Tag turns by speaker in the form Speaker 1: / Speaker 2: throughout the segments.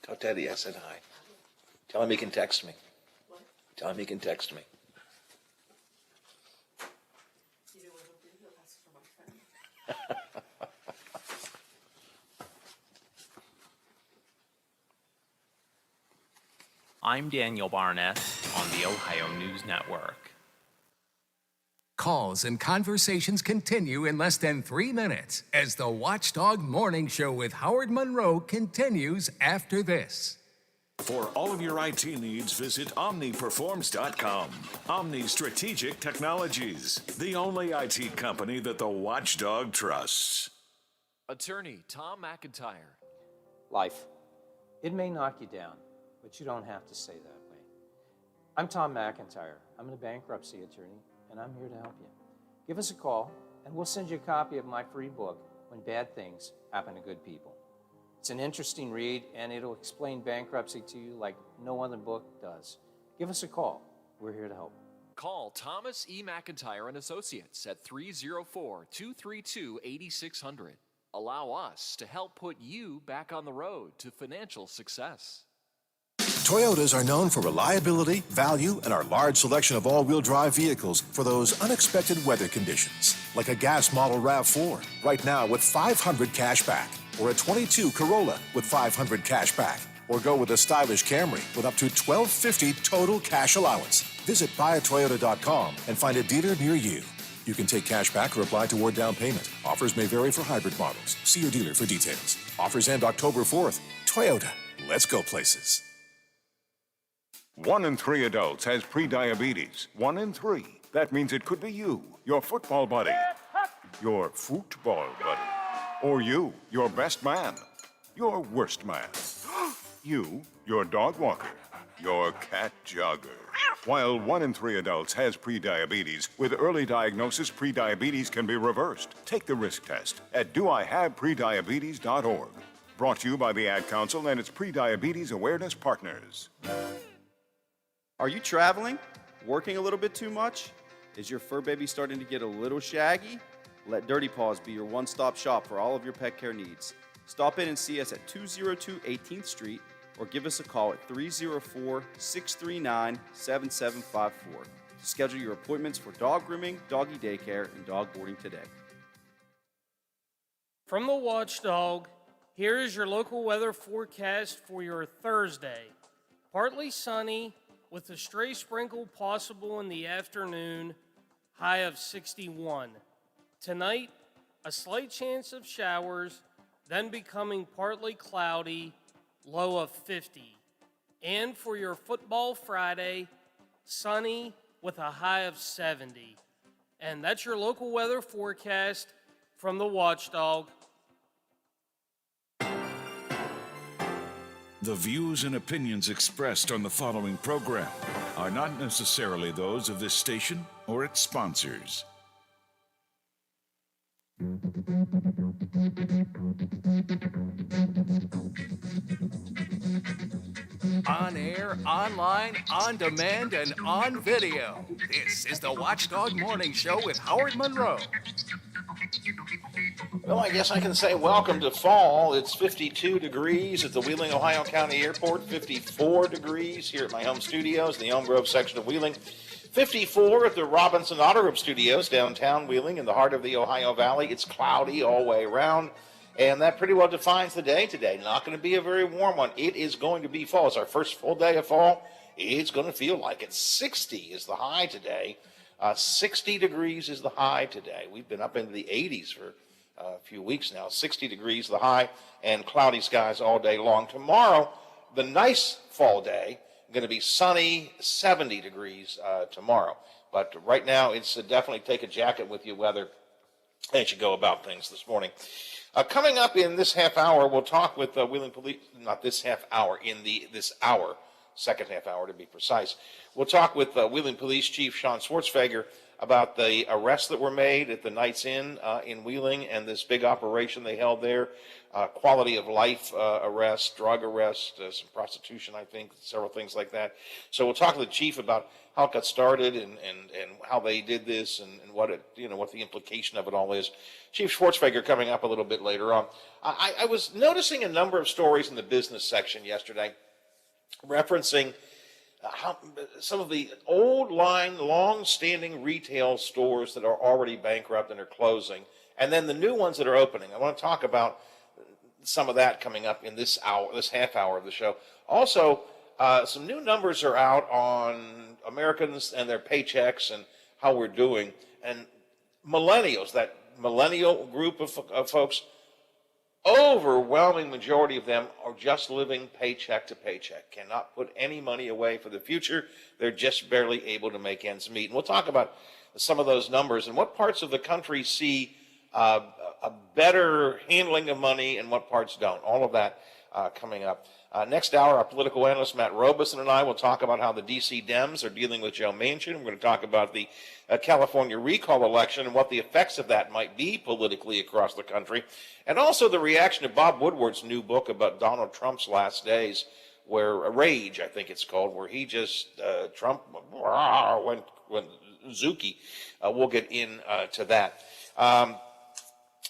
Speaker 1: Tell Teddy I said hi. Tell him he can text me.
Speaker 2: What?
Speaker 1: Tell him he can text me.
Speaker 2: You know what he'll do? He'll ask for my phone.
Speaker 3: I'm Daniel Barnett on the Ohio News Network.
Speaker 4: Calls and conversations continue in less than 3 minutes as the Watchdog Morning Show with Howard Monroe continues after this.
Speaker 5: For all of your IT needs, visit OmniPerforms.com. Omni Strategic Technologies, the only IT company that the Watchdog trusts.
Speaker 6: Attorney Tom McIntyre.
Speaker 7: Life. It may knock you down, but you don't have to say that way. I'm Tom McIntyre. I'm a bankruptcy attorney, and I'm here to help you. Give us a call, and we'll send you a copy of my free book, When Bad Things Happen to Good People. It's an interesting read, and it'll explain bankruptcy to you like no other book does. Give us a call. We're here to help.
Speaker 6: Call Thomas E. McIntyre and Associates at 304-232-8600. Allow us to help put you back on the road to financial success.
Speaker 8: Toyotas are known for reliability, value, and our large selection of all-wheel drive vehicles for those unexpected weather conditions, like a gas model RAV4, right now with $500 cash back, or a 22 Corolla with $500 cash back, or go with a stylish Camry with up to $1,250 total cash allowance. Visit buyatoyota.com and find a dealer near you. You can take cash back or apply toward down payment. Offers may vary for hybrid models. See your dealer for details. Offers end October 4th. Toyota. Let's go places.
Speaker 9: 1 in 3 adults has prediabetes. 1 in 3. That means it could be you, your football buddy, your football buddy, or you, your best man, your worst man, you, your dog walker, your cat jogger. While 1 in 3 adults has prediabetes, with early diagnosis, prediabetes can be reversed. Take the risk test at doihaveprediabetes.org. Brought to you by the Ad Council and its prediabetes awareness partners.
Speaker 10: Are you traveling? Working a little bit too much? Is your fur baby starting to get a little shaggy? Let Dirty Paws be your one-stop shop for all of your pet care needs. Stop in and see us at 202 18th Street or give us a call at 304-639-7754 to schedule your appointments for dog grooming, doggy daycare, and dog boarding today.
Speaker 11: From the Watchdog, here is your local weather forecast for your Thursday. Partly sunny, with a stray sprinkle possible in the afternoon, high of 61. Tonight, a slight chance of showers, then becoming partly cloudy, low of 50. And for your football Friday, sunny with a high of 70. And that's your local weather forecast from the Watchdog.
Speaker 5: The views and opinions expressed on the following program are not necessarily those of this station or its sponsors.
Speaker 4: On air, online, on demand, and on video. This is the Watchdog Morning Show with Howard Monroe.
Speaker 1: Well, I guess I can say welcome to fall. It's 52 degrees at the Wheeling, Ohio County Airport, 54 degrees here at my home studios in the Elm Grove section of Wheeling, 54 at the Robinson Auto Group Studios downtown Wheeling in the heart of the Ohio Valley. It's cloudy all the way around, and that pretty well defines the day today. Not going to be a very warm one. It is going to be fall. It's our first full day of fall. It's going to feel like it. 60 is the high today. 60 degrees is the high today. We've been up into the 80s for a few weeks now. 60 degrees the high, and cloudy skies all day long. Tomorrow, the nice fall day, Going to be sunny, 70 degrees tomorrow. But right now, it's definitely take a jacket with you weather as you go about things this morning. Coming up in this half hour, we'll talk with Wheeling Police, not this half hour, this hour, second half hour to be precise. We'll talk with Wheeling Police Chief Sean Schwartzfeger about the arrests that were made at the Knights Inn in Wheeling and this big operation they held there. Quality of life arrests, drug arrests, some prostitution, I think, several things like that. So we'll talk to the chief about how it got started and how they did this and what it, what the implication of it all is. Chief Schwartzfeger coming up a little bit later on. I was noticing a number of stories in the business section yesterday referencing how some of the old line, long-standing retail stores that are already bankrupt and are closing, and then the new ones that are opening. I want to talk about some of that coming up in this hour, this half hour of the show. Also, some new numbers are out on Americans and their paychecks and how we're doing. And millennials, that millennial group of folks, overwhelming majority of them are just living paycheck to paycheck, cannot put any money away for the future. They're just barely able to make ends meet. And we'll talk about some of those numbers and what parts of the country see a better handling of money and what parts don't. All of that coming up. Next hour, our political analyst Matt Robeson and I will talk about how the D.C. Dems are dealing with Joe Manchin. We're going to talk about the California recall election and what the effects of that might be politically across the country. And also the reaction to Bob Woodward's new book about Donald Trump's last days, where Rage, I think it's called, where he just, Trump went Zuki. We'll get into that.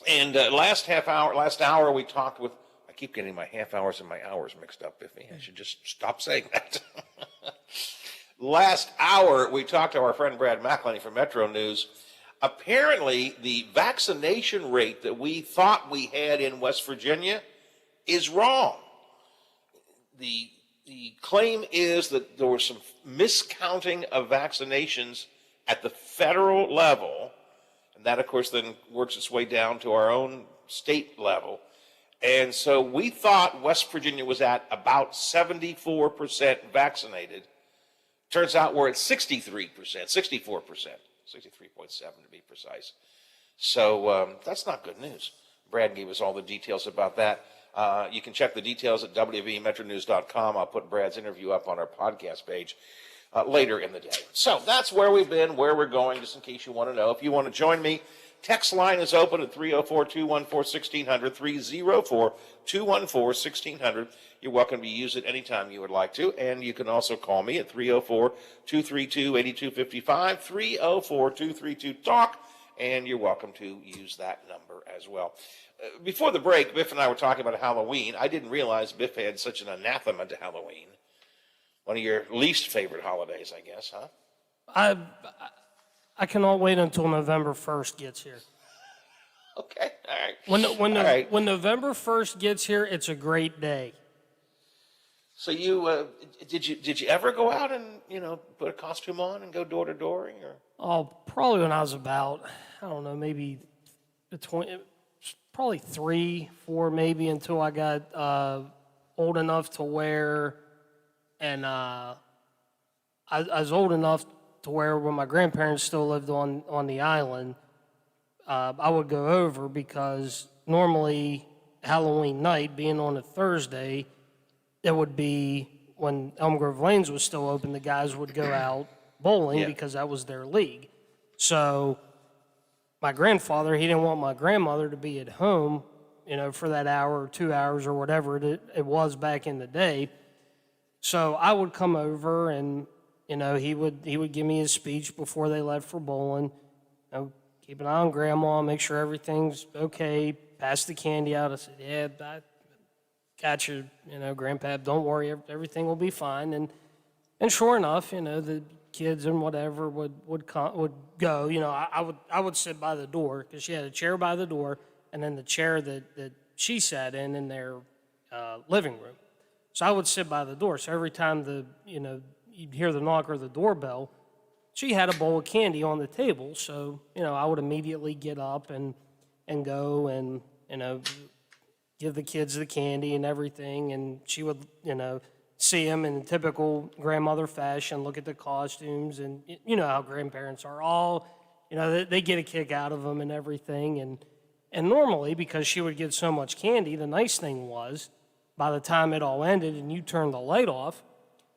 Speaker 1: And last hour, we talked with, I keep getting my half hours and my hours mixed up, Biffy. I should just stop saying that. Last hour, we talked to our friend Brad McElhenney from Metro News. Apparently, the vaccination rate that we thought we had in West Virginia is wrong. The claim is that there was some miscounting of vaccinations at the federal level, and that, of course, then works its way down to our own state level. And so we thought West Virginia was at about 74% vaccinated. Turns out we're at 63%, 64%, 63.7 to be precise. So that's not good news. Brad gave us all the details about that. You can check the details at wvmetronews.com. I'll put Brad's interview up on our podcast page later in the day. So that's where we've been, where we're going, just in case you want to know. If you want to join me, text line is open at 304-214-1600, 304-214-1600. You're welcome to use it anytime you would like to. And you can also call me at 304-232-8255, 304-232-TALK, and you're welcome to use that number as well. Before the break, Biff and I were talking about Halloween. I didn't realize Biff had such an anathema to Halloween. One of your least favorite holidays, I guess, huh?
Speaker 11: I cannot wait until November 1st gets here.
Speaker 1: Okay, all right.
Speaker 11: When November 1st gets here, it's a great day.
Speaker 1: So you did you ever go out and put a costume on and go door to door?
Speaker 11: Oh, probably when I was about, I don't know, maybe probably 3, 4 maybe, until I got old enough to wear, and I was old enough to where when my grandparents still lived on the island, I would go over because normally Halloween night, being on a Thursday, it would be when Elm Grove Lanes was still open, the guys would go out bowling because that was their league. So my grandfather, he didn't want my grandmother to be at home, for that hour or 2 hours or whatever it was back in the day. So I would come over and he would give me his speech before they left for bowling. Keep an eye on Grandma, make sure everything's okay. Pass the candy out. I said, "Yeah, I got you, Grandpa. Don't worry, everything will be fine." And sure enough, the kids and whatever would go. I would sit by the door because she had a chair by the door, and then the chair that she sat in their living room. So I would sit by the door. So every time you'd hear the knock or the doorbell, she had a bowl of candy on the table. So, I would immediately get up and go and, give the kids the candy and everything. And she would, see them in typical grandmother fashion, look at the costumes, and you know how grandparents are all, you know, they get a kick out of them and everything. And normally, because she would get so much candy, the nice thing was, by the time it all ended and you turned the light off,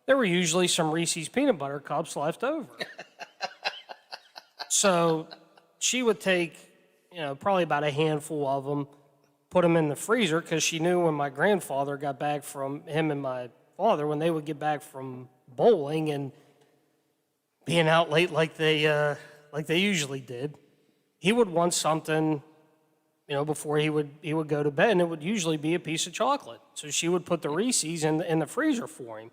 Speaker 11: there were usually some Reese's peanut butter cups left over. So she would take, you know, probably about a handful of them, put them in the freezer, because she knew when my grandfather got back from, him and my father, when they would get back from bowling and being out late like they usually did, he would want something, you know, before he would go to bed, and it would usually be a piece of chocolate. So she would put the Reese's in the freezer for him.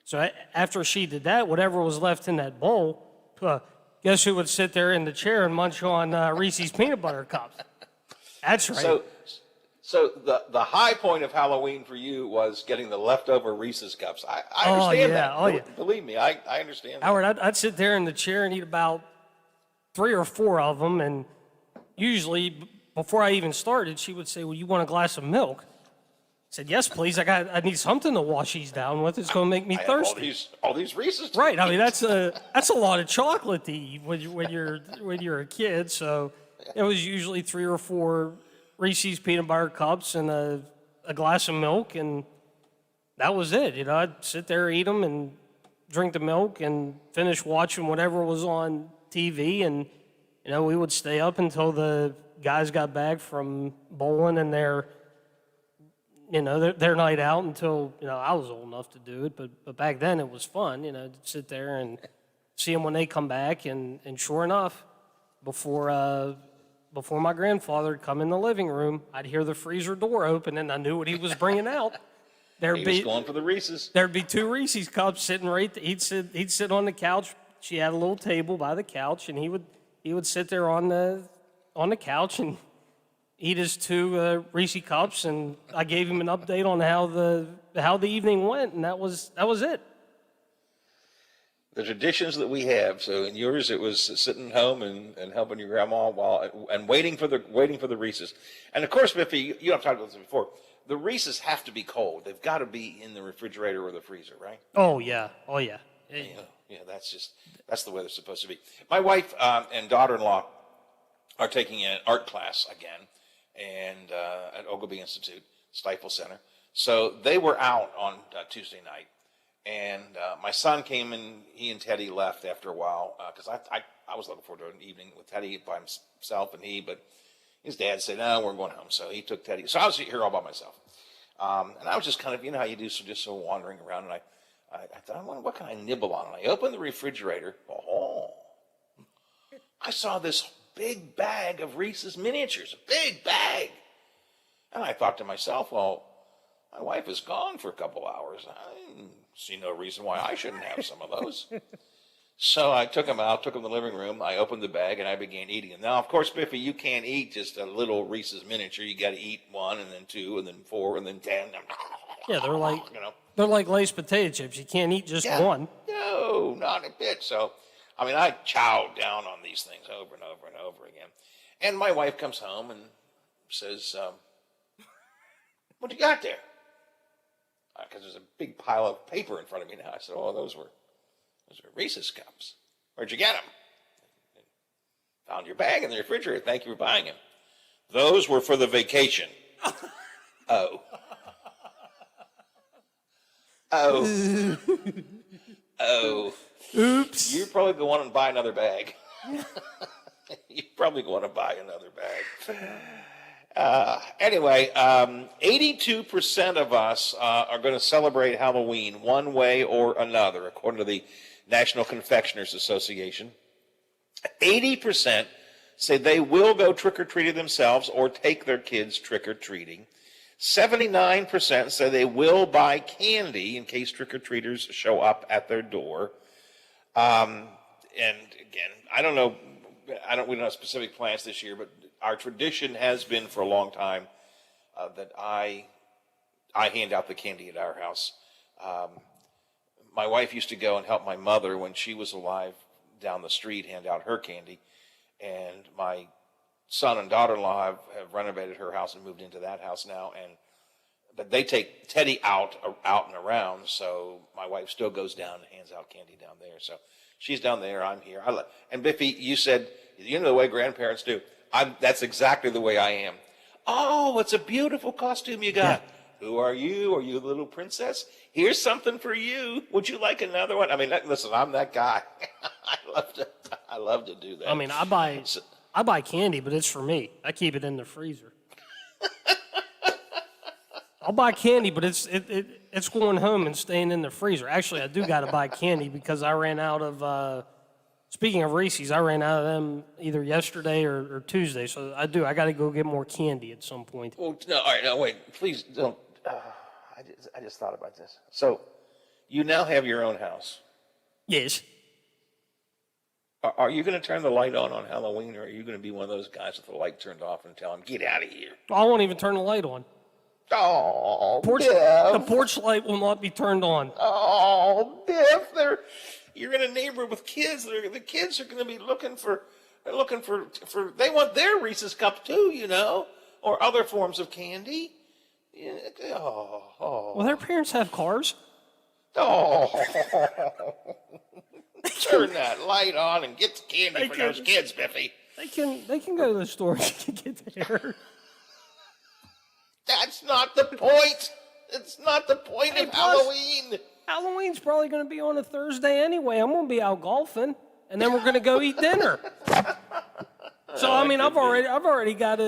Speaker 11: So after she did that, whatever was left in that bowl, guess who would sit there in the chair and munch on Reese's peanut butter cups? That's right.
Speaker 1: So the high point of Halloween for you was getting the leftover Reese's cups. I understand that.
Speaker 11: Oh, yeah.
Speaker 1: Believe me, I understand that.
Speaker 11: Howard, I'd sit there in the chair and eat about 3 or 4 of them, and usually before I even started, she would say, "Well, you want a glass of milk?" I said, "Yes, please. I need something to wash these down with. It's going to make me thirsty."
Speaker 1: All these Reese's.
Speaker 11: Right. I mean, that's a lot of chocolate to eat when you're a kid. So it was usually 3 or 4 Reese's peanut butter cups and a glass of milk, and that was it. You know, I'd sit there, eat them, and drink the milk, and finish watching whatever was on TV. And you know, we would stay up until the guys got back from bowling and their night out, until, you know, I was old enough to do it, but back then it was fun, you know, to sit there and see them when they come back, and sure enough, before my grandfather would come in the living room, I'd hear the freezer door open, and I knew what he was bringing out.
Speaker 1: He was going for the Reese's.
Speaker 11: There'd be 2 Reese's cups sitting right there. He'd sit on the couch. She had a little table by the couch, and he would sit there on the couch and eat his 2 Reese's cups, and I gave him an update on how the evening went, and that was it.
Speaker 1: The traditions that we have. So in yours, it was sitting home and helping your grandma and waiting for the Reese's. And of course, Biffy, you have talked about this before. The Reese's have to be cold. They've got to be in the refrigerator or the freezer, right?
Speaker 11: Oh yeah.
Speaker 1: Yeah, that's the way they're supposed to be. My wife and daughter-in-law are taking an art class again, and at Ogilvy Institute, Stifel Center. So they were out on Tuesday night, and my son came, and he and Teddy left after a while, because I was looking forward to an evening with Teddy by himself, but his dad said, "No, we're going home." So he took Teddy. So I was here all by myself, and I was just kind of, you know how you do, so just wandering around, and I thought, what can I nibble on? And I opened the refrigerator. Oh, I saw this big bag of Reese's miniatures, a big bag. And I thought to myself, well, my wife is gone for a couple hours. I see no reason why I shouldn't have some of those. So I took them out, took them to the living room. I opened the bag, and I began eating them. Now, of course, Biffy, you can't eat just a little Reese's miniature. You got to eat 1, and then 2, and then 4, and then 10.
Speaker 11: Yeah, they're like,
Speaker 1: you know,
Speaker 11: they're like Lay's potato chips. You can't eat just one.
Speaker 1: No, not a bit. So, I mean, I chowed down on these things over and over and over again. And my wife comes home and says, "What you got there?" Because there's a big pile of paper in front of me now. I said, "Oh, those were Reese's cups. Where'd you get them?" "Found your bag in the refrigerator. Thank you for buying them." "Those were for the vacation." Oh. Oh.
Speaker 11: Oops.
Speaker 1: You're probably going to want to buy another bag. You're probably going to buy another bag. Anyway, 82% of us are going to celebrate Halloween one way or another, according to the National Confectioners Association. 80% say they will go trick-or-treating themselves or take their kids trick-or-treating. 79% say they will buy candy in case trick-or-treaters show up at their door. And again, we don't have specific plans this year, but our tradition has been for a long time that I hand out the candy at our house. My wife used to go and help my mother when she was alive down the street, hand out her candy. And my son and daughter-in-law have renovated her house and moved into that house now. And but they take Teddy out and around, so my wife still goes down and hands out candy down there. So she's down there, I'm here. And Biffy, you said, you know the way grandparents do. That's exactly the way I am. Oh, it's a beautiful costume you got. Yeah. Who are you? Are you a little princess? Here's something for you. Would you like another one? I mean, listen, I'm that guy. I love to do that.
Speaker 11: I mean, I buy candy, but it's for me. I keep it in the freezer. I'll buy candy, but it's going home and staying in the freezer. Actually, I do got to buy candy because I ran out of. Speaking of Reese's, I ran out of them either yesterday or Tuesday. So I got to go get more candy at some point.
Speaker 1: Well, no, all right, no, wait, please don't. I just thought about this. So, you now have your own house.
Speaker 11: Yes.
Speaker 1: Are you going to turn the light on Halloween, or are you going to be one of those guys with the light turned off and tell them, get out of here?
Speaker 11: I won't even turn the light on.
Speaker 1: Oh,
Speaker 11: the porch light will not be turned on.
Speaker 1: Oh, Biff, you're in a neighborhood with kids. The kids are going to be looking for. They want their Reese's cups too, or other forms of candy.
Speaker 11: Well, their parents have cars.
Speaker 1: Oh, turn that light on and get the candy for those kids, Biffy.
Speaker 11: They can go to the store and get there.
Speaker 1: That's not the point. It's not the point of Halloween.
Speaker 11: Halloween's probably going to be on a Thursday anyway. I'm going to be out golfing, and then we're going to go eat dinner. So I mean, I've already got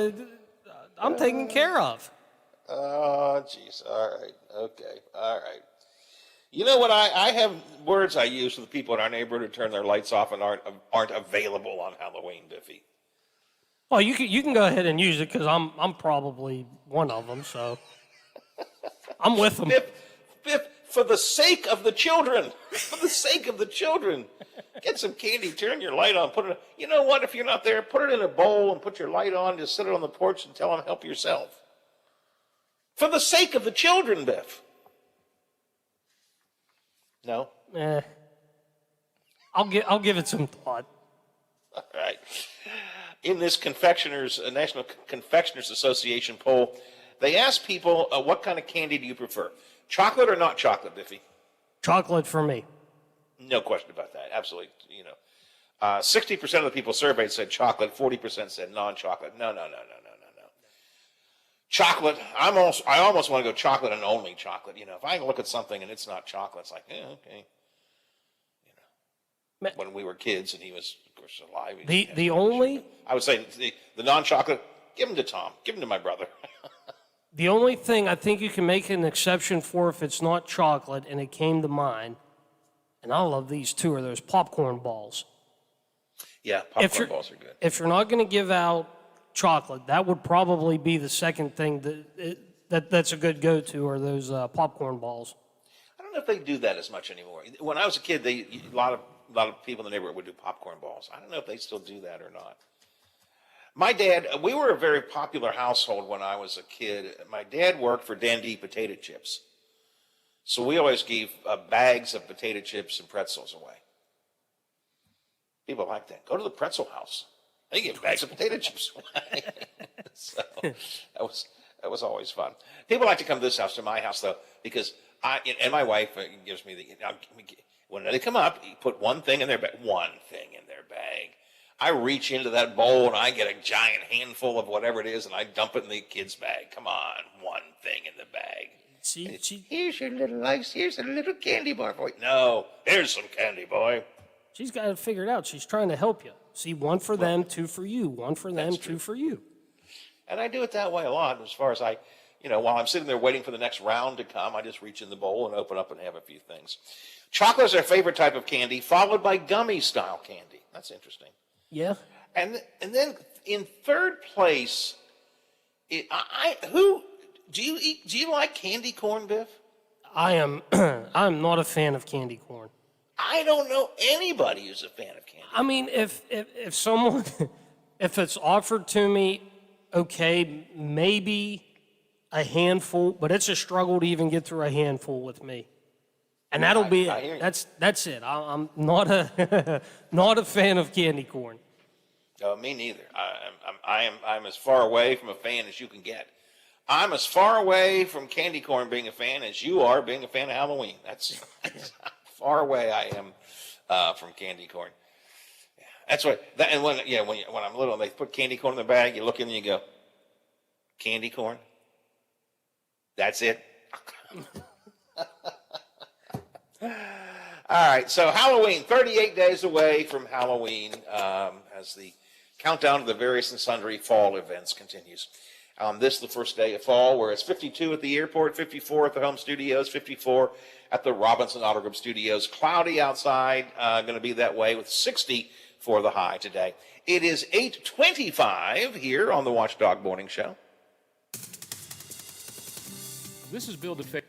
Speaker 11: I'm taken care of.
Speaker 1: Oh, jeez. All right. Okay. All right. You know what? I have words I use for the people in our neighborhood who turn their lights off and aren't available on Halloween, Biffy.
Speaker 11: Well, you can go ahead and use it because I'm probably one of them. So I'm with them.
Speaker 1: Biff, for the sake of the children, get some candy. Turn your light on. Put it. You know what? If you're not there, put it in a bowl and put your light on. Just sit it on the porch and tell them help yourself. For the sake of the children, Biff. No?
Speaker 11: I'll give it some thought.
Speaker 1: All right. In this National Confectioners Association poll, they asked people, what kind of candy do you prefer? Chocolate or not chocolate, Biffy?
Speaker 11: Chocolate for me.
Speaker 1: No question about that. Absolutely. 60% of the people surveyed said chocolate. 40% said non-chocolate. No. Chocolate. I almost want to go chocolate and only chocolate. If I look at something and it's not chocolate, it's like, okay. When we were kids and he was, of course, alive. I would say the non-chocolate, give them to Tom. Give them to my brother.
Speaker 11: The only thing I think you can make an exception for if it's not chocolate, and it came to mind, and I love these too, are those popcorn balls.
Speaker 1: Yeah, popcorn balls are good.
Speaker 11: If you're not going to give out chocolate, that would probably be the second thing that's a good go-to, are those popcorn balls.
Speaker 1: I don't know if they do that as much anymore. When I was a kid, a lot of people in the neighborhood would do popcorn balls. I don't know if they still do that or not. My dad, we were a very popular household when I was a kid. My dad worked for Dundee Potato Chips. So we always gave bags of potato chips and pretzels away. People like that. Go to the pretzel house. They give bags of potato chips away. So that was always fun. People like to come to this house, to my house, though, because and my wife gives me when they come up, you put one thing in their bag. I reach into that bowl and I get a giant handful of whatever it is and I dump it in the kid's bag. Come on, one thing in the bag. Here's your little ice. Here's a little candy bar for you. No, here's some candy, boy.
Speaker 11: She's got it figured out. She's trying to help you. See, one for them, two for you. One for them, two for you.
Speaker 1: And I do it that way a lot. As far as while I'm sitting there waiting for the next round to come, I just reach in the bowl and open up and have a few things. Chocolate is our favorite type of candy, followed by gummy-style candy. That's interesting.
Speaker 11: Yeah.
Speaker 1: And then in third place, do you like candy corn, Biff?
Speaker 11: I'm not a fan of candy corn.
Speaker 1: I don't know anybody who's a fan of candy.
Speaker 11: I mean, if someone, if it's offered to me, okay, maybe a handful, but it's a struggle to even get through a handful with me. And that'll be it. That's it. I'm not a fan of candy corn.
Speaker 1: No, me neither. I'm as far away from a fan as you can get. I'm as far away from candy corn being a fan as you are being a fan of Halloween. That's how far away I am from candy corn. Yeah, that's what. And when I'm little, and they put candy corn in the bag. You look in and you go, candy corn. That's it. All right, so Halloween, 38 days away from Halloween, as the countdown to the various and sundry fall events continues. This is the first day of fall, where it's 52 at the airport, 54 at the home studios, 54 at the Robinson Auto Group studios. Cloudy outside, going to be that way, with 60 for the high today. It is 8:25 here on the Watchdog Morning Show.
Speaker 12: This is Bill DeFay.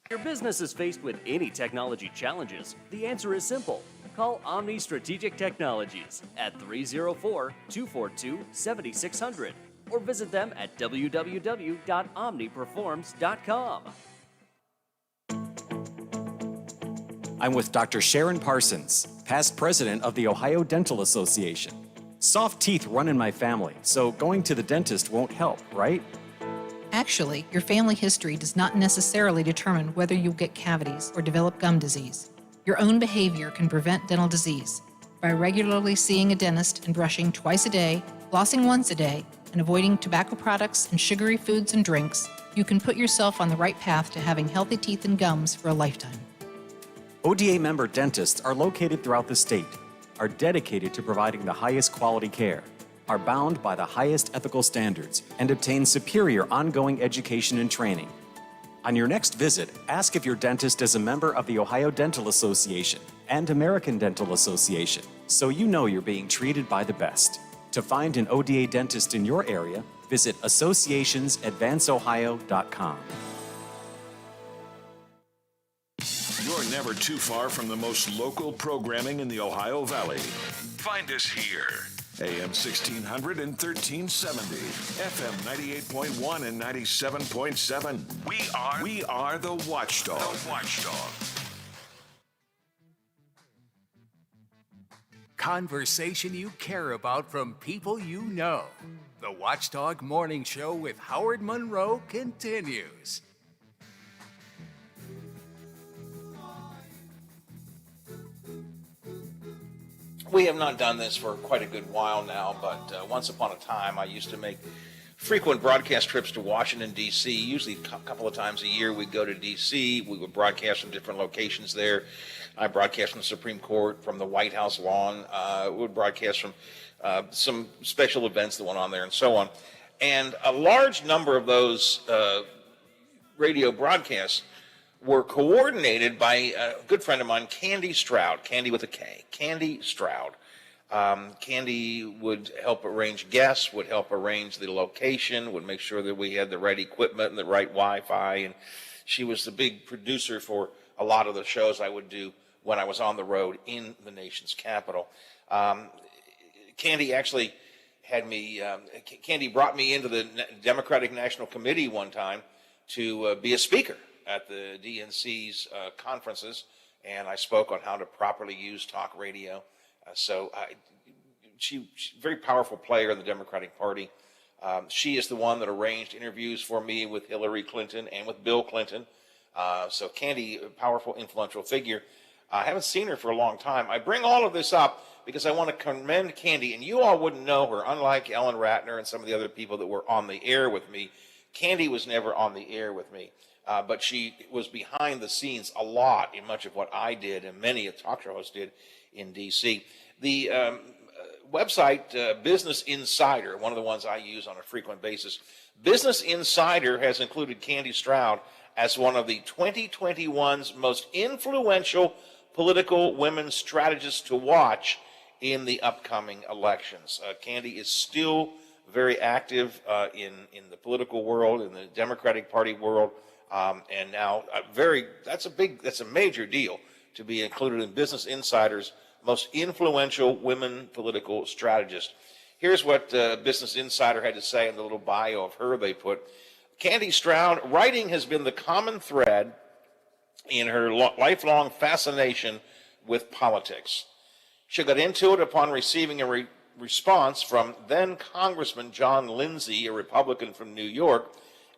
Speaker 13: Your business is faced with any technology challenges. The answer is simple. Call Omni Strategic Technologies at 304-242-7600 or visit them at www.omniperforms.com.
Speaker 14: I'm with Dr. Sharon Parsons, past president of the Ohio Dental Association. Soft teeth run in my family, so going to the dentist won't help, right?
Speaker 15: Actually, your family history does not necessarily determine whether you'll get cavities or develop gum disease. Your own behavior can prevent dental disease. By regularly seeing a dentist and brushing twice a day, flossing once a day, and avoiding tobacco products and sugary foods and drinks, you can put yourself on the right path to having healthy teeth and gums for a lifetime.
Speaker 14: ODA member dentists are located throughout the state, are dedicated to providing the highest quality care, are bound by the highest ethical standards, and obtain superior ongoing education and training. On your next visit, ask if your dentist is a member of the Ohio Dental Association and American Dental Association, so you know you're being treated by the best. To find an ODA dentist in your area, visit associationsadvanceohio.com.
Speaker 5: You're never too far from the most local programming in the Ohio Valley. Find us here. AM 1600 and 1370, FM 98.1 and 97.7. We are the Watchdog. The Watchdog.
Speaker 4: Conversation you care about from people you know. The Watchdog Morning Show with Howard Monroe continues.
Speaker 1: We have not done this for quite a good while now, but once upon a time I used to make frequent broadcast trips to Washington, D.C. Usually a couple of times a year we'd go to D.C. We would broadcast from different locations there. I broadcast from the Supreme Court, from the White House lawn. We would broadcast from some special events that went on there and so on. And a large number of those radio broadcasts were coordinated by a good friend of mine, Candy Stroud, Candy with a K, Candy Stroud. Candy would help arrange guests, would help arrange the location, would make sure that we had the right equipment and the right Wi-Fi, and she was the big producer for a lot of the shows I would do when I was on the road in the nation's capital. Candy actually had me, Candy brought me into the Democratic National Committee one time to be a speaker at the DNC's conferences, and I spoke on how to properly use talk radio. She's a very powerful player in the Democratic Party. She is the one that arranged interviews for me with Hillary Clinton and with Bill Clinton. So Candy, a powerful, influential figure. I haven't seen her for a long time. I bring all of this up because I want to commend Candy, and you all wouldn't know her, unlike Ellen Ratner and some of the other people that were on the air with me. Candy was never on the air with me, but she was behind the scenes a lot in much of what I did and many a talk show host did in D.C. The website Business Insider, one of the ones I use on a frequent basis, Business Insider has included Candy Stroud as one of the 2021's most influential political women strategists to watch in the upcoming elections. Candy is still very active in the political world, in the Democratic Party world, and now that's a major deal to be included in Business Insider's most influential women political strategist. Here's what Business Insider had to say in the little bio of her they put. Candy Stroud, writing has been the common thread in her lifelong fascination with politics. She got into it upon receiving a response from then Congressman John Lindsay, a Republican from New York,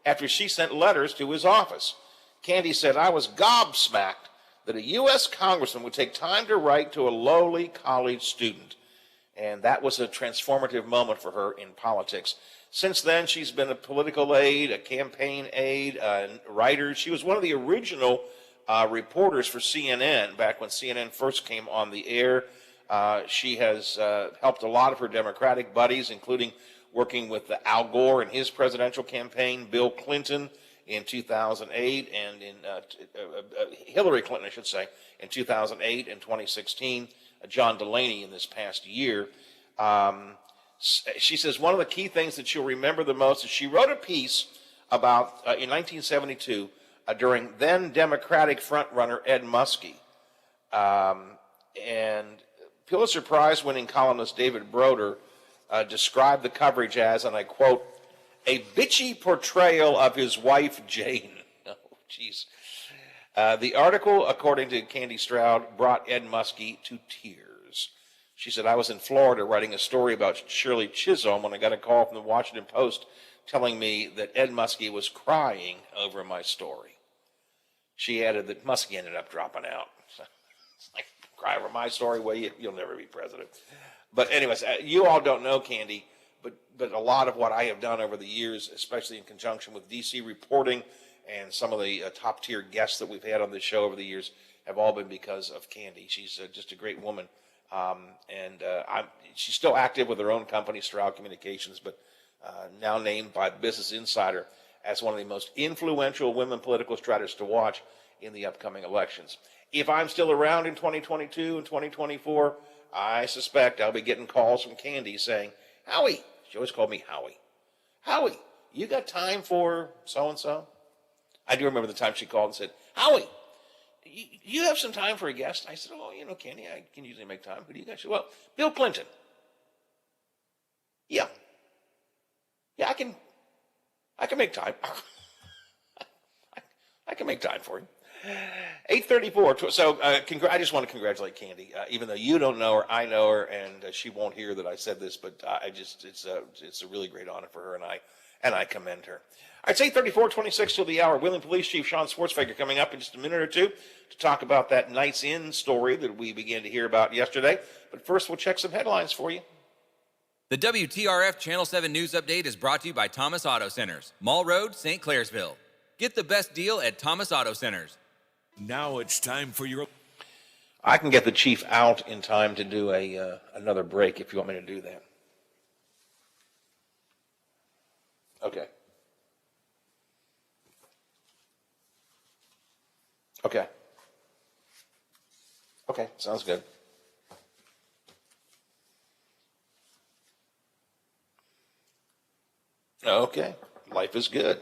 Speaker 1: after she sent letters to his office. Candy said, "I was gobsmacked that a U.S. congressman would take time to write to a lowly college student." And that was a transformative moment for her in politics. Since then, she's been a political aide, a campaign aide, a writer. She was one of the original reporters for CNN back when CNN first came on the air. She has helped a lot of her Democratic buddies, including working with Al Gore in his presidential campaign, Bill Clinton in 2008, and in Hillary Clinton, I should say, in 2008 and 2016, John Delaney in this past year. She says one of the key things that she'll remember the most is she wrote a piece about, in 1972, during then Democratic frontrunner Ed Muskie. And Pulitzer Prize-winning columnist David Broder described the coverage as, and I quote, "a bitchy portrayal of his wife, Jane." Oh, jeez. The article, according to Candy Stroud, brought Ed Muskie to tears. She said, "I was in Florida writing a story about Shirley Chisholm when I got a call from the Washington Post telling me that Ed Muskie was crying over my story." She added that Muskie ended up dropping out. It's like, cry over my story? Well, you'll never be president. But anyways, you all don't know Candy, but a lot of what I have done over the years, especially in conjunction with DC reporting and some of the top-tier guests that we've had on this show over the years, have all been because of Candy. She's just a great woman. She's still active with her own company, Stroud Communications, but now named by Business Insider as one of the most influential women political strategists to watch in the upcoming elections. If I'm still around in 2022 and 2024, I suspect I'll be getting calls from Candy saying, "Howie," she always called me Howie, "Howie, you got time for so-and-so?" I do remember the time she called and said, "Howie, you have some time for a guest?" I said, "Oh, Candy, I can usually make time. Who do you got?" She said, "Well, Bill Clinton." Yeah, I can make time. I can make time for you. 8:34. So I just want to congratulate Candy. Even though you don't know her, I know her, and she won't hear that I said this, but it's a really great honor for her, and I commend her. All right, it's 8:34, 26 till the hour. Wheeling Police Chief Sean Schwartzfeger coming up in just a minute or two to talk about that Nights In story that we began to hear about yesterday. But first, we'll check some headlines for you.
Speaker 16: The WTRF Channel 7 News Update is brought to you by Thomas Auto Centers, Mall Road, St. Clairsville. Get the best deal at Thomas Auto Centers.
Speaker 5: Now it's time for your...
Speaker 1: I can get the chief out in time to do another break if you want me to do that. Okay. Okay. Okay, sounds good. Okay, life is good.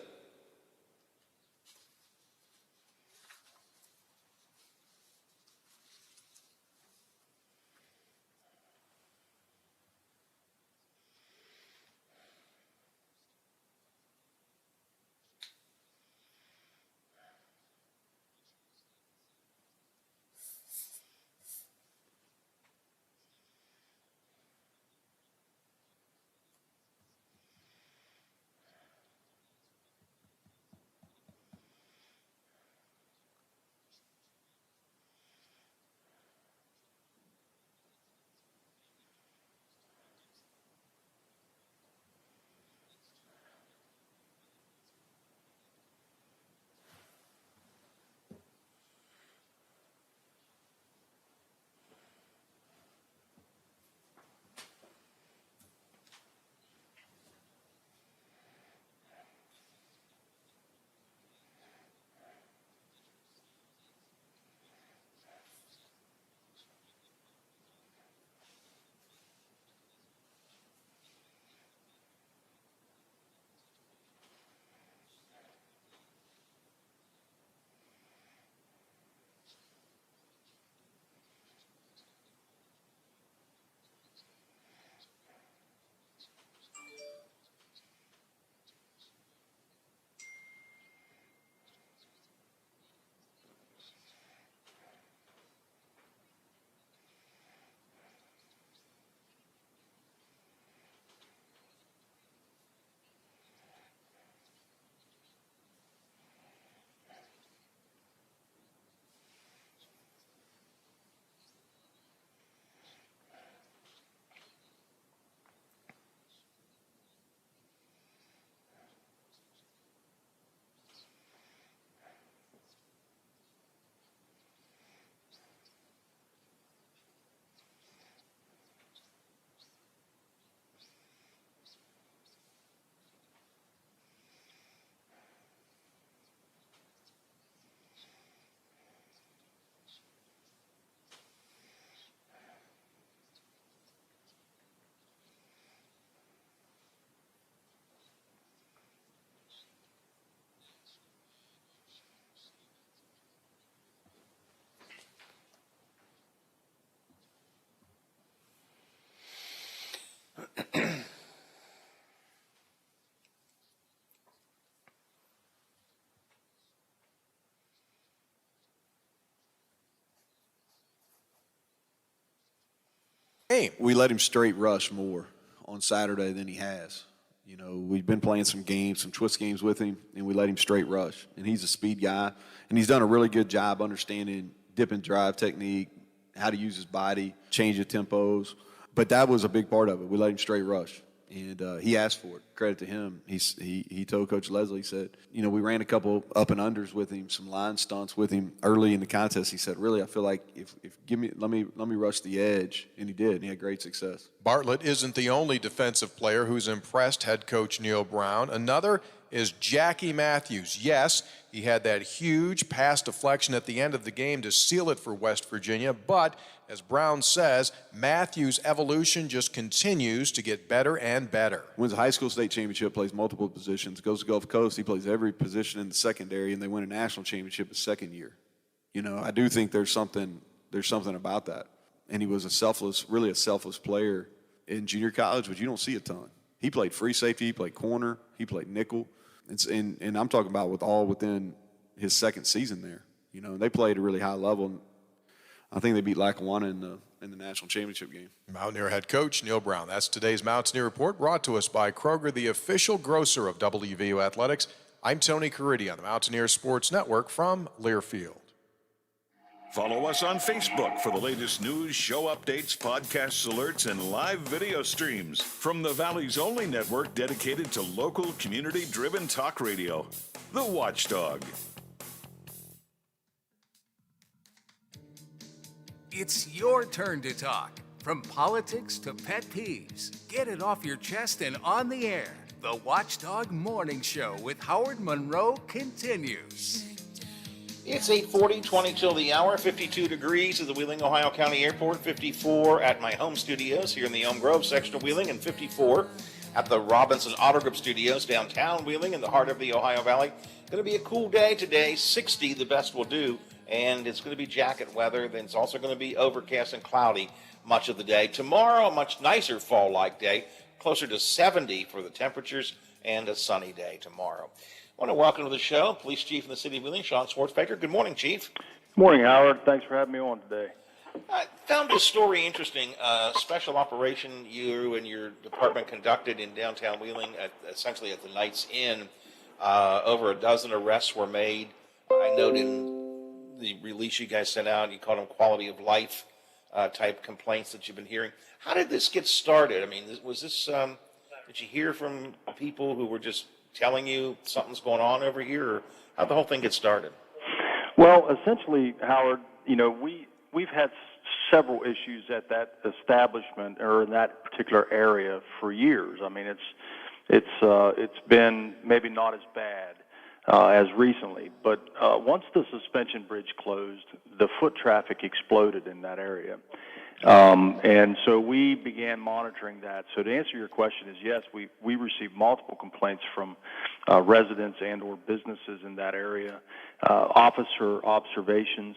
Speaker 17: We let him straight rush more on Saturday than he has. You know, we've been playing some games, some twist games with him, and we let him straight rush. And he's a speed guy, and he's done a really good job understanding dip and drive technique, how to use his body, change the tempos. But that was a big part of it. We let him straight rush, and he asked for it. Credit to him. He told Coach Leslie, he said, you know, we ran a couple up and unders with him, some line stunts with him early in the contest. He said, really, I feel like if let me rush the edge, and he did, and he had great success.
Speaker 18: Bartlett isn't the only defensive player who's impressed head coach Neil Brown. Another is Jackie Matthews. Yes, he had that huge pass deflection at the end of the game to seal it for West Virginia, but as Brown says, Matthews' evolution just continues to get better and better.
Speaker 17: Wins a high school state championship, plays multiple positions, goes to Gulf Coast, he plays every position in the secondary, and they win a national championship his second year. You know, I do think there's something about that. And he was really a selfless player in junior college, which you don't see a ton. He played free safety, he played corner, he played nickel. And I'm talking about within his second season there. You know, they played at a really high level. I think they beat Lackawanna in the national championship game.
Speaker 18: Mountaineer head coach Neil Brown. That's today's Mountaineer Report, brought to us by Kroger, the official grocer of WVU Athletics. I'm Tony Caridi on the Mountaineer Sports Network from Learfield.
Speaker 5: Follow us on Facebook for the latest news, show updates, podcasts, alerts, and live video streams from the Valley's only network dedicated to local, community-driven talk radio, The Watchdog.
Speaker 4: It's your turn to talk. From politics to pet peeves, get it off your chest and on the air. The Watchdog Morning Show with Howard Monroe continues.
Speaker 1: It's 8:40, 20 till the hour, 52 degrees at the Wheeling, Ohio County Airport, 54 at my home studios here in the Elm Grove section of Wheeling, and 54 at the Robinson Auto Group Studios downtown Wheeling in the heart of the Ohio Valley. Going to be a cool day today, 60 the best will do, and it's going to be jacket weather. Then it's also going to be overcast and cloudy much of the day. Tomorrow, a much nicer fall-like day, closer to 70 for the temperatures, and a sunny day tomorrow. I want to welcome to the show Police Chief in the City of Wheeling, Sean Schwartzbaker. Good morning, Chief.
Speaker 19: Good morning, Howard. Thanks for having me on today.
Speaker 1: I found this story interesting. Special operation you and your department conducted in downtown Wheeling, essentially at the Knights Inn. Over a dozen arrests were made. I note in the release you guys sent out, you called them quality of life type complaints that you've been hearing. How did this get started? I mean, was this, did you hear from people who were just telling you something's going on over here, or how'd the whole thing get started?
Speaker 19: Well, essentially, Howard, you know, we've had several issues at that establishment or in that particular area for years. I mean, it's been maybe not as bad as recently, but once the suspension bridge closed, the foot traffic exploded in that area. And so we began monitoring that. So to answer your question is yes, we received multiple complaints from residents and or businesses in that area, officer observations.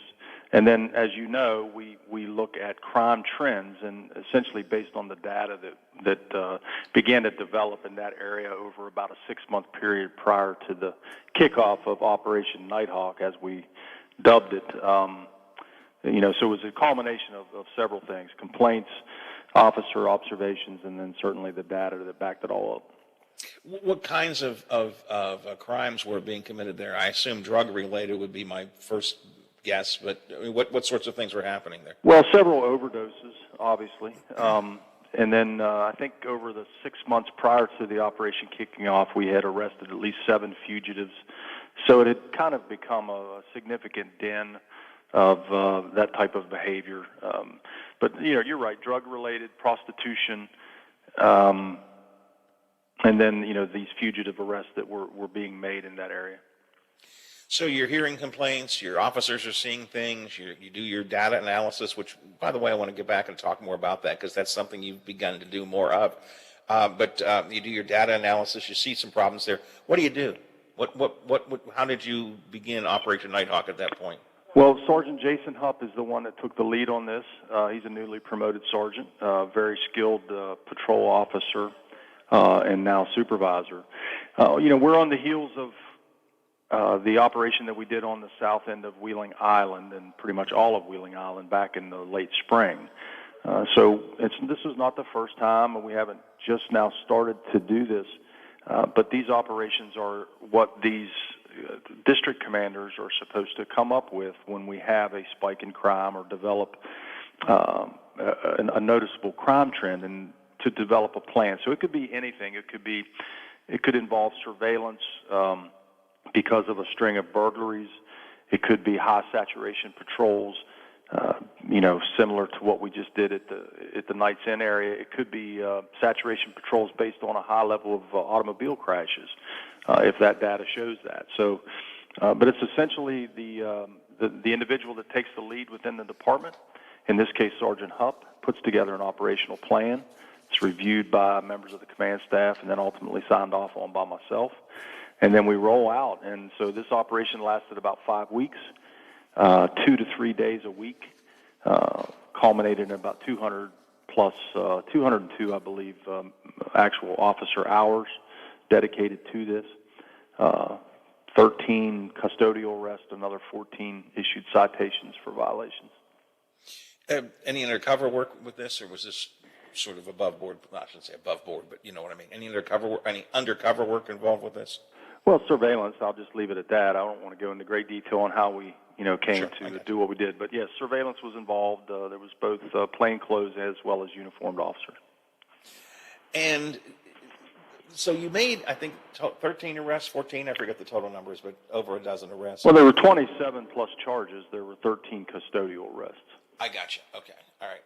Speaker 19: And then, as you know, we look at crime trends, and essentially based on the data that began to develop in that area over about a 6-month period prior to the kickoff of Operation Nighthawk, as we dubbed it. You know, so it was a culmination of several things: complaints, officer observations, and then certainly the data that backed it all up.
Speaker 1: What kinds of crimes were being committed there? I assume drug-related would be my first guess, but I mean, what sorts of things were happening there?
Speaker 19: Well, several overdoses, obviously. And then I think over the 6 months prior to the operation kicking off, we had arrested at least 7 fugitives. So it had kind of become a significant den of that type of behavior. But, you know, you're right, drug-related, prostitution, and then, you know, these fugitive arrests that were being made in that area.
Speaker 1: So you're hearing complaints, your officers are seeing things, you do your data analysis, which, by the way, I want to get back and talk more about that because that's something you've begun to do more of. But you do your data analysis, you see some problems there. What do you do? How did you begin Operation Nighthawk at that point?
Speaker 19: Well, Sergeant Jason Hupp is the one that took the lead on this. He's a newly promoted sergeant, very skilled patrol officer, and now supervisor. You know, we're on the heels of the operation that we did on the south end of Wheeling Island and pretty much all of Wheeling Island back in the late spring. So this is not the first time, and we haven't just now started to do this, but these operations are what these district commanders are supposed to come up with when we have a spike in crime or develop a noticeable crime trend, and to develop a plan. So it could be anything. It could involve surveillance because of a string of burglaries. It could be high saturation patrols, you know, similar to what we just did at the Knights Inn area. It could be saturation patrols based on a high level of automobile crashes, if that data shows that. So, but it's essentially the individual that takes the lead within the department. In this case, Sergeant Hupp puts together an operational plan. It's reviewed by members of the command staff and then ultimately signed off on by myself. And then we roll out. And so this operation lasted about 5 weeks, 2 to 3 days a week, culminated in about 202, I believe, actual officer hours dedicated to this. 13 custodial arrests, another 14 issued citations for violations.
Speaker 1: Any undercover work with this, or was this sort of above board? I shouldn't say above board, but you know what I mean. Any undercover work involved with this?
Speaker 19: Well, surveillance, I'll just leave it at that. I don't want to go into great detail on how we, you know, came to do what we did. But yes, surveillance was involved. There was both plainclothes as well as uniformed officers.
Speaker 1: And so you made, I think, 13 arrests, 14, I forget the total numbers, but over a dozen arrests.
Speaker 19: Well, there were 27 plus charges. There were 13 custodial arrests.
Speaker 1: I got you. Okay. All right.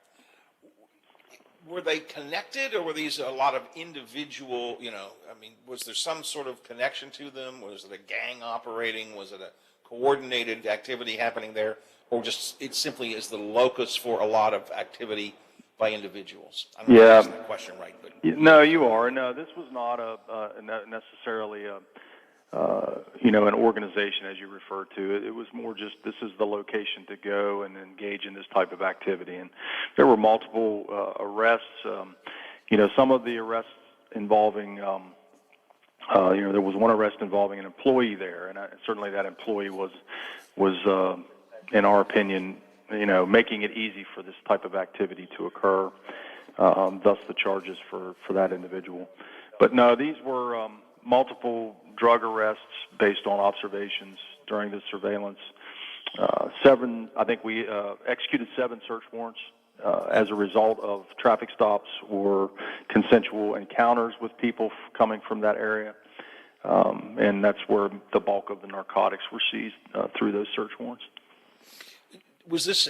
Speaker 1: Were they connected, or were these a lot of individual, you know, I mean, was there some sort of connection to them? Was it a gang operating? Was it a coordinated activity happening there, or just it simply is the locus for a lot of activity by individuals? I don't know if I'm asking that question right, but
Speaker 19: No, you are. No, this was not necessarily an organization as you referred to it. It was more just this is the location to go and engage in this type of activity. And there were multiple arrests. Some of the arrests involving, there was one arrest involving an employee there, and certainly that employee was, in our opinion, making it easy for this type of activity to occur. Thus the charges for that individual. But no, these were multiple drug arrests based on observations during the surveillance. I think we executed 7 search warrants as a result of traffic stops or consensual encounters with people coming from that area. And that's where the bulk of the narcotics were seized through those search warrants.
Speaker 1: Was this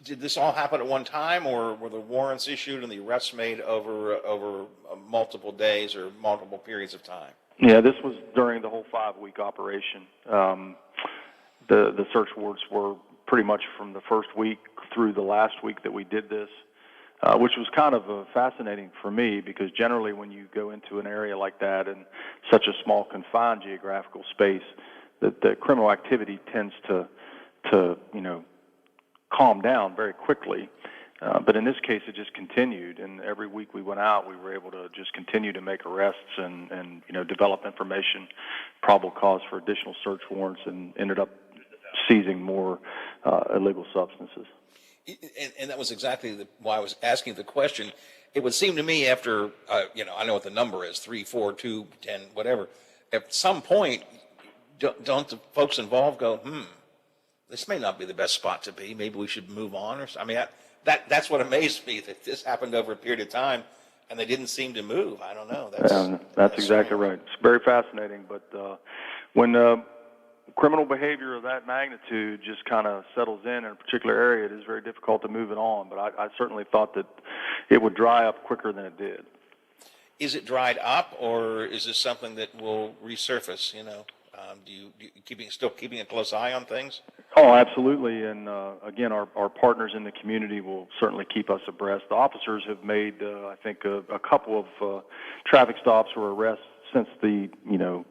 Speaker 1: did this all happen at one time, or were the warrants issued and the arrests made over multiple days or multiple periods of time?
Speaker 19: Yeah, this was during the whole 5-week operation. The search warrants were pretty much from the first week through the last week that we did this, which was kind of fascinating for me, because generally when you go into an area like that in such a small confined geographical space, the criminal activity tends to calm down very quickly. But in this case, it just continued, and every week we went out, we were able to just continue to make arrests and develop information, probable cause for additional search warrants, and ended up seizing more illegal substances.
Speaker 1: And that was exactly why I was asking the question. It would seem to me after, I know what the number is, 3, 4, 2, 10, whatever. At some point, don't the folks involved go, this may not be the best spot to be. Maybe we should move on. Or I mean, that's what amazed me, that this happened over a period of time, and they didn't seem to move. I don't know.
Speaker 19: That's exactly right. It's very fascinating. But when criminal behavior of that magnitude just kind of settles in a particular area, it is very difficult to move it on. But I certainly thought that it would dry up quicker than it did.
Speaker 1: Is it dried up, or is this something that will resurface? Do you still keeping a close eye on things?
Speaker 19: Oh, absolutely. And again, our partners in the community will certainly keep us abreast. The officers have made, I think, a couple of traffic stops or arrests since the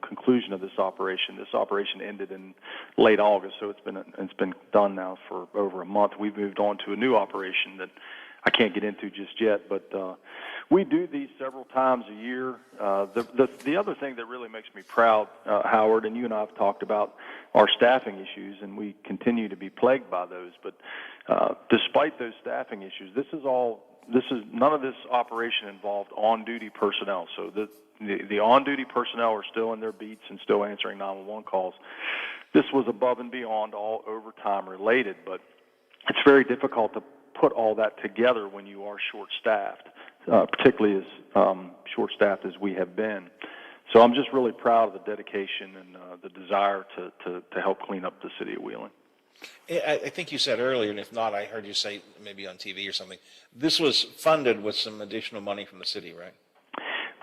Speaker 19: conclusion of this operation. This operation ended in late August, so it's been done now for over a month. We've moved on to a new operation that I can't get into just yet, but we do these several times a year. The other thing that really makes me proud, Howard, and you and I have talked about our staffing issues, and we continue to be plagued by those. But despite those staffing issues, none of this operation involved on-duty personnel. So the on-duty personnel are still in their beats and still answering 911 calls. This was above and beyond all overtime related, but it's very difficult to put all that together when you are short-staffed, particularly as short-staffed as we have been. So I'm just really proud of the dedication and the desire to help clean up the city of Wheeling.
Speaker 1: I think you said earlier, and if not, I heard you say maybe on TV or something, this was funded with some additional money from the city, right?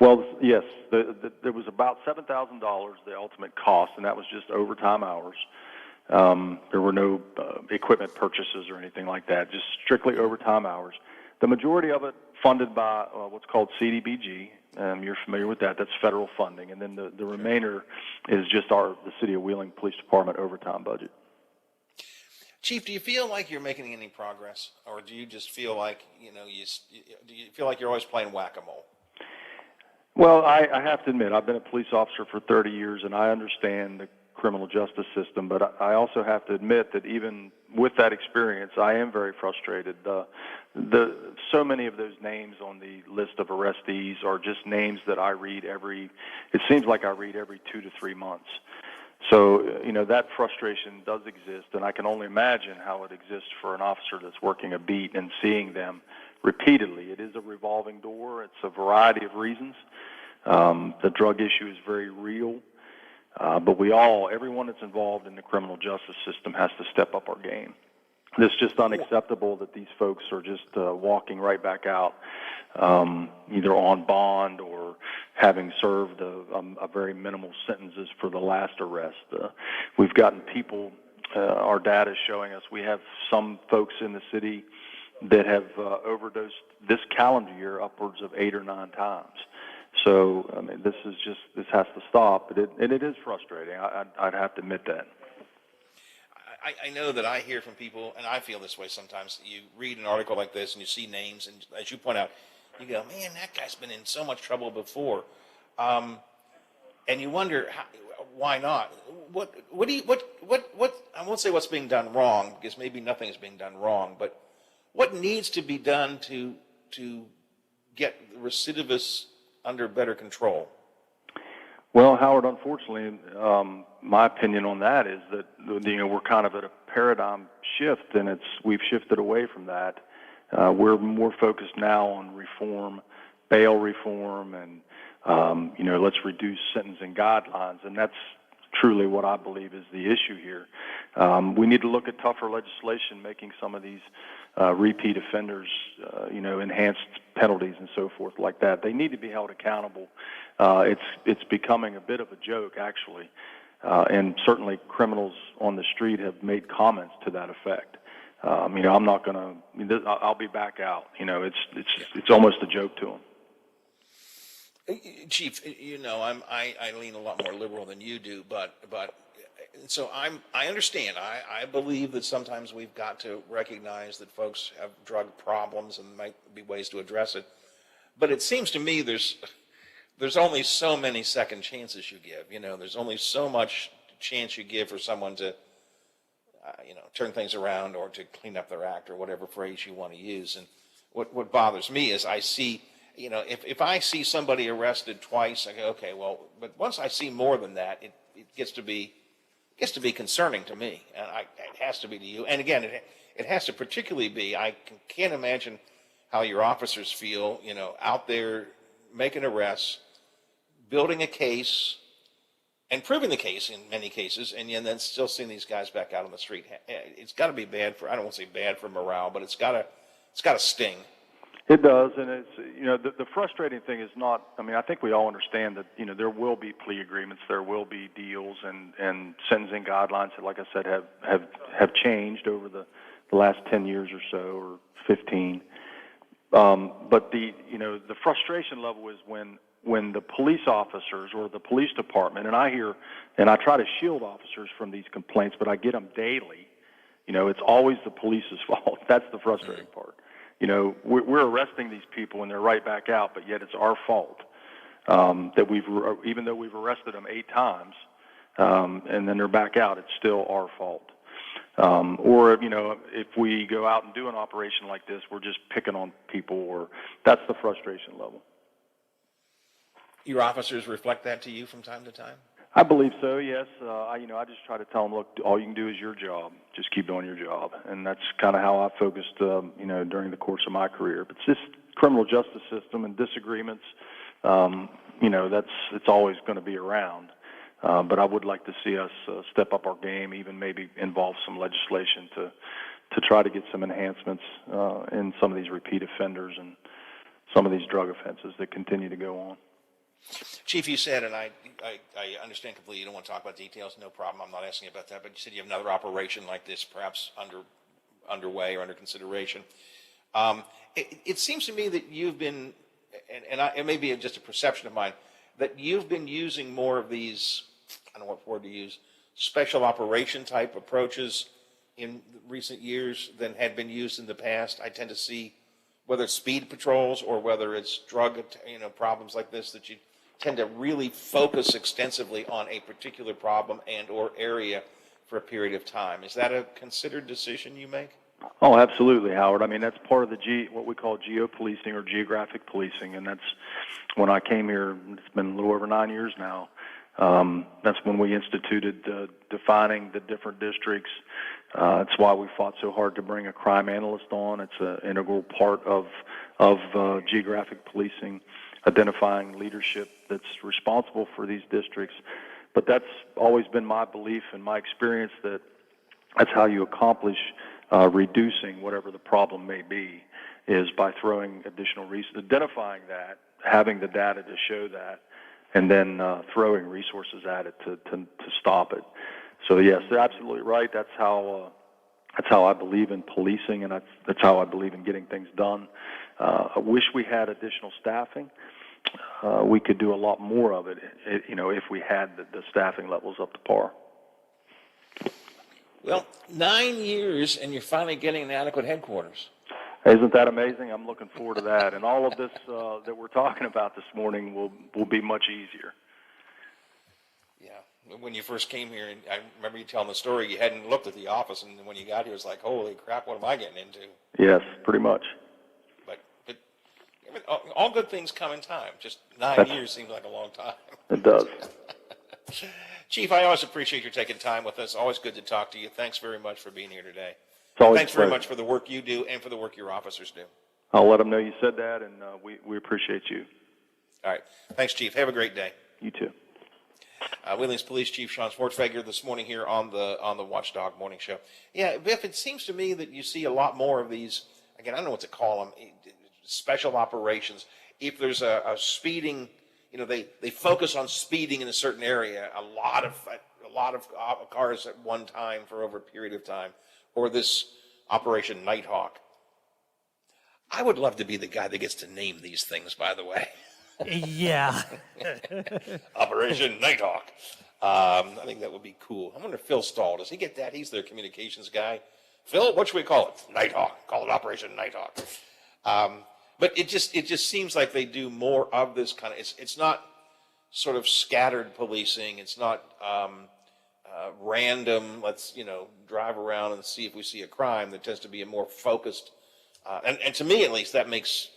Speaker 19: Well, yes. There was about $7,000, the ultimate cost, and that was just overtime hours. There were no equipment purchases or anything like that, just strictly overtime hours. The majority of it funded by what's called CDBG. You're familiar with that. That's federal funding. And then the remainder is just the City of Wheeling Police Department overtime budget.
Speaker 1: Chief, do you feel like you're making any progress, or do you just feel like, do you feel like you're always playing whack-a-mole?
Speaker 19: Well, I have to admit, I've been a police officer for 30 years, and I understand the criminal justice system, but I also have to admit that even with that experience, I am very frustrated. So many of those names on the list of arrestees are just names that I read it seems like I read every 2 to 3 months. So, that frustration does exist, and I can only imagine how it exists for an officer that's working a beat and seeing them repeatedly. It is a revolving door. It's a variety of reasons. The drug issue is very real. But everyone that's involved in the criminal justice system has to step up our game. It's just unacceptable that these folks are just walking right back out, either on bond or having served a very minimal sentences for the last arrest. We've gotten people, our data is showing us, we have some folks in the city that have overdosed this calendar year upwards of 8 or 9 times. So, I mean, this has to stop, and it is frustrating. I'd have to admit that.
Speaker 1: I know that I hear from people, and I feel this way sometimes. You read an article like this, and you see names, and as you point out, you go, "Man, that guy's been in so much trouble before," and you wonder why not. What I won't say what's being done wrong, because maybe nothing is being done wrong, but what needs to be done to get recidivists under better control?
Speaker 19: Well, Howard, unfortunately, my opinion on that is that we're kind of at a paradigm shift, and we've shifted away from that. We're more focused now on reform, bail reform, and let's reduce sentencing guidelines, and that's truly what I believe is the issue here. We need to look at tougher legislation, making some of these repeat offenders, enhanced penalties and so forth like that. They need to be held accountable. It's becoming a bit of a joke, actually, and certainly criminals on the street have made comments to that effect. I'm not going to. I'll be back out. It's almost a joke to them.
Speaker 1: Chief, I lean a lot more liberal than you do, but so I understand. I believe that sometimes we've got to recognize that folks have drug problems and might be ways to address it. But it seems to me there's only so many second chances you give. There's only so much chance you give for someone to turn things around or to clean up their act or whatever phrase you want to use. And what bothers me is I see. If I see somebody arrested twice, I go, okay, well, but once I see more than that, it gets to be concerning to me, and it has to be to you. And again, it has to particularly be. I can't imagine how your officers feel, out there making arrests, building a case, and proving the case in many cases, and then still seeing these guys back out on the street. It's got to be bad for. I don't want to say bad for morale, but it's got to sting.
Speaker 19: It does, and it's the frustrating thing is not. I mean, I think we all understand that there will be plea agreements, there will be deals, and sentencing guidelines that, like I said, have changed over the last 10 years or so, or 15. But the frustration level is when the police officers or the police department, and I try to shield officers from these complaints, but I get them daily. It's always the police's fault. That's the frustrating part. We're arresting these people and they're right back out, but yet it's our fault that even though we've arrested them 8 times, and then they're back out, it's still our fault. Or if we go out and do an operation like this, we're just picking on people, or that's the frustration level.
Speaker 1: Your officers reflect that to you from time to time?
Speaker 19: I believe so, yes. I just try to tell them, look, all you can do is your job. Just keep doing your job. And that's kind of how I focused, during the course of my career. But it's just criminal justice system and disagreements, it's always going to be around. But I would like to see us step up our game, even maybe involve some legislation to try to get some enhancements in some of these repeat offenders and some of these drug offenses that continue to go on.
Speaker 1: Chief, you said, and I understand completely, you don't want to talk about details, no problem, I'm not asking you about that, but you said you have another operation like this perhaps underway or under consideration. It seems to me that you've been, and it may be just a perception of mine, that you've been using more of these, I don't know what word to use, special operation type approaches in recent years than had been used in the past. I tend to see, whether it's speed patrols or whether it's drug problems like this, that you tend to really focus extensively on a particular problem and or area for a period of time. Is that a considered decision you make?
Speaker 19: Oh, absolutely, Howard. I mean, that's part of what we call geo-policing or geographic policing, and that's when I came here. It's been a little over 9 years now. That's when we instituted defining the different districts. It's why we fought so hard to bring a crime analyst on. It's an integral part of geographic policing, identifying leadership that's responsible for these districts. But that's always been my belief and my experience that that's how you accomplish reducing whatever the problem may be is by throwing additional resources, identifying that, having the data to show that, and then throwing resources at it to stop it. So yes, they're absolutely right. That's how I believe in policing, and that's how I believe in getting things done. I wish we had additional staffing. We could do a lot more of it, if we had the staffing levels up to par.
Speaker 1: Well, 9 years, and you're finally getting an adequate headquarters.
Speaker 19: Isn't that amazing? I'm looking forward to that. And all of this that we're talking about this morning will be much easier.
Speaker 1: Yeah. When you first came here, and I remember you telling the story, you hadn't looked at the office, and when you got here, it was like, holy crap, what am I getting into?
Speaker 19: Yes, pretty much.
Speaker 1: But all good things come in time. Just 9 years seems like a long time.
Speaker 19: It does.
Speaker 1: Chief, I always appreciate you taking time with us. Always good to talk to you. Thanks very much for being here today. Thanks very much for the work you do and for the work your officers do.
Speaker 19: I'll let them know you said that, and we appreciate you.
Speaker 1: All right. Thanks, Chief. Have a great day.
Speaker 19: You too.
Speaker 1: Wheeling's Police Chief Sean Swartzfeger this morning here on the Watchdog Morning Show. Yeah, Biff, it seems to me that you see a lot more of these, again, I don't know what to call them, special operations. If there's a speeding, they focus on speeding in a certain area, a lot of cars at one time for over a period of time, or this Operation Nighthawk. I would love to be the guy that gets to name these things, by the way.
Speaker 11: Yeah.
Speaker 1: Operation Nighthawk. I think that would be cool. I wonder if Phil Stahl, does he get that? He's their communications guy. Phil, what should we call it? Nighthawk. Call it Operation Nighthawk. But it just seems like they do more of this kind of, it's not sort of scattered policing. It's not random, let's, drive around and see if we see a crime. There tends to be a more focused, and to me at least, that makes,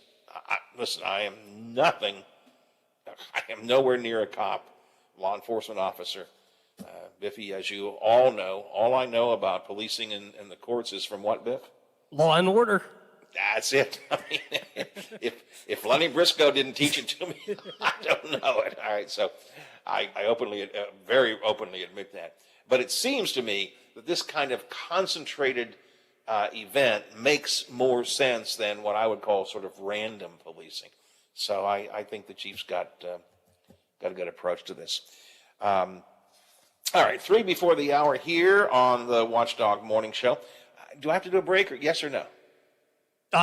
Speaker 1: listen, I am nowhere near a cop, law enforcement officer. Biffy, as you all know, all I know about policing and the courts is from what, Biff?
Speaker 11: Law and order.
Speaker 1: That's it. I mean, if Lenny Briscoe didn't teach it to me, I don't know it. All right, so I openly, very openly admit that. But it seems to me that this kind of concentrated event makes more sense than what I would call sort of random policing. So I think the Chief's got a good approach to this. All right, 3 before the hour here on the Watchdog Morning Show. Do I have to do a break, or yes or no?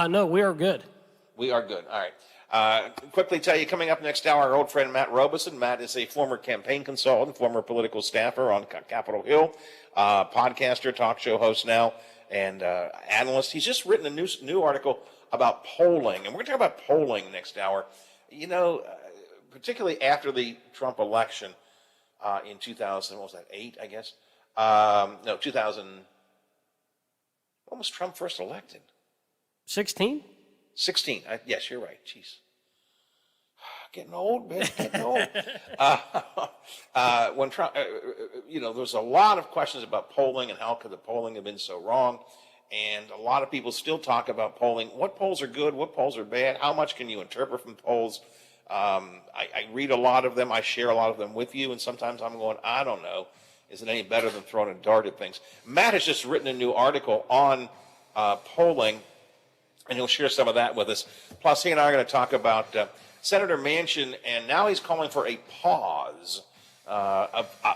Speaker 11: No, we are good.
Speaker 1: We are good. All right. Quickly tell you, coming up next hour, our old friend Matt Robeson. Matt is a former campaign consultant, former political staffer on Capitol Hill, podcaster, talk show host now, and analyst. He's just written a new article about polling, and we're going to talk about polling next hour. Particularly after the Trump election in 2000, what was that, 8, I guess? 2000. When was Trump first elected?
Speaker 11: 16?
Speaker 1: 16. Yes, you're right. Jeez. Getting old, man. Getting old. When Trump, there's a lot of questions about polling and how could the polling have been so wrong. And a lot of people still talk about polling. What polls are good? What polls are bad? How much can you interpret from polls? I read a lot of them. I share a lot of them with you. And sometimes I'm going, I don't know. Is it any better than throwing a dart at things? Matt has just written a new article on polling, and he'll share some of that with us. Plus, he and I are going to talk about Senator Manchin, and now he's calling for a pause,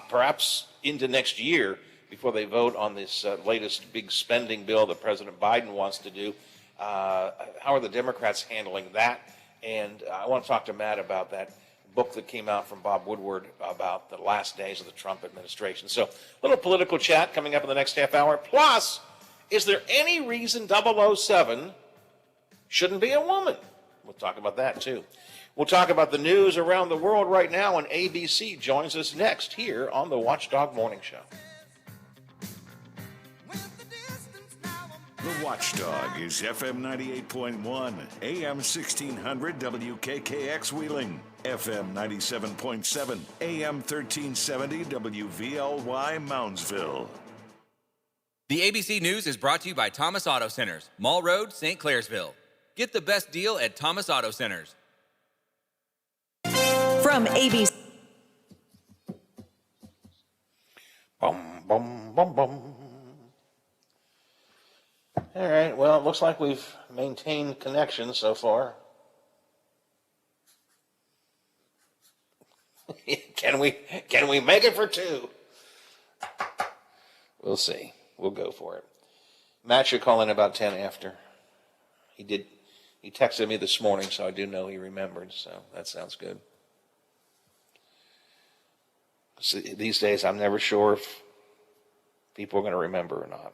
Speaker 1: perhaps into next year, before they vote on this latest big spending bill that President Biden wants to do. How are the Democrats handling that? And I want to talk to Matt about that book that came out from Bob Woodward about the last days of the Trump administration. So a little political chat coming up in the next half hour. Plus, is there any reason 007 shouldn't be a woman? We'll talk about that, too. We'll talk about the news around the world right now, and ABC joins us next here on the Watchdog Morning Show.
Speaker 5: The Watchdog is FM 98.1, AM 1600 WKKX Wheeling, FM 97.7, AM 1370 WVLY Moundsville.
Speaker 16: The ABC News is brought to you by Thomas Auto Centers, Mall Road, St. Clairsville. Get the best deal at Thomas Auto Centers.
Speaker 20: From ABC.
Speaker 1: Bum, bum, bum, bum. All right, well, it looks like we've maintained connection so far. Can we make it for two? We'll see. We'll go for it. Matt should call in about 10 after. He texted me this morning, so I do know he remembered, so that sounds good. So these days, I'm never sure if people are going to remember or not.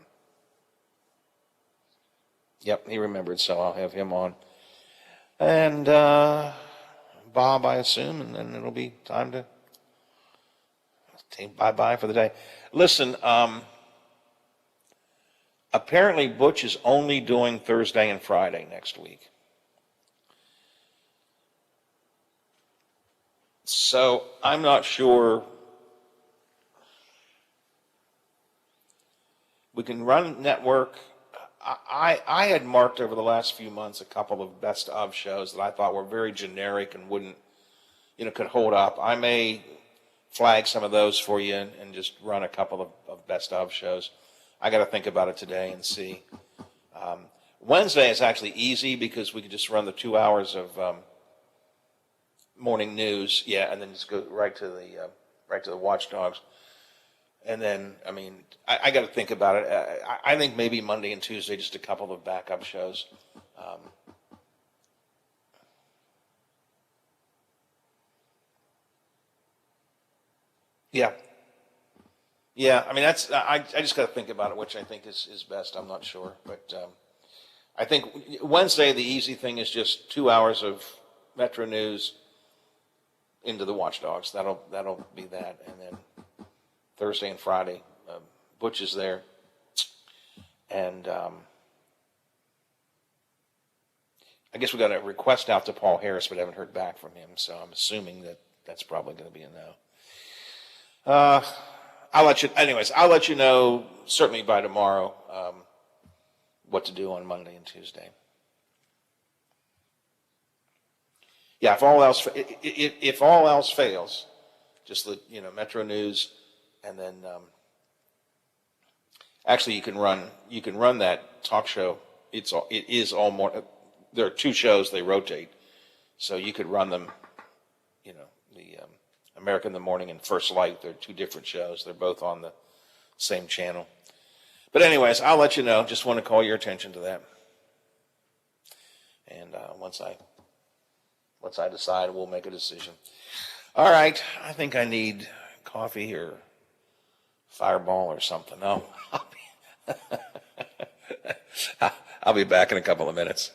Speaker 1: Yep, he remembered, so I'll have him on. And Bob, I assume, and then it'll be time to say bye-bye for the day. Listen, apparently Butch is only doing Thursday and Friday next week. So I'm not sure. We can run network. I had marked over the last few months a couple of best of shows that I thought were very generic and wouldn't, could hold up. I may flag some of those for you and just run a couple of best of shows. I got to think about it today and see. Wednesday is actually easy because we could just run the 2 hours of morning news, and then just go right to the Watchdogs. And then, I got to think about it. I think maybe Monday and Tuesday, just a couple of backup shows. Yeah. That's. I just got to think about it, which I think is best. I'm not sure, but I think Wednesday the easy thing is just 2 hours of Metro News into the Watchdogs. That'll be that, and then Thursday and Friday, Butch is there, and I guess we got a request out to Paul Harris, but I haven't heard back from him, so I'm assuming that's probably going to be a no. I'll let you know certainly by tomorrow what to do on Monday and Tuesday. Yeah, if all else fails, just Metro News. And then, actually, you can run that talk show. It is all more. There are two shows; they rotate, so you could run them. The America in the Morning and First Light. They're two different shows. They're both on the same channel. But anyways, I'll let you know. Just want to call your attention to that. And once I decide, we'll make a decision. All right. I think I need coffee here. Fireball or something. No, I'll be back in a couple of minutes.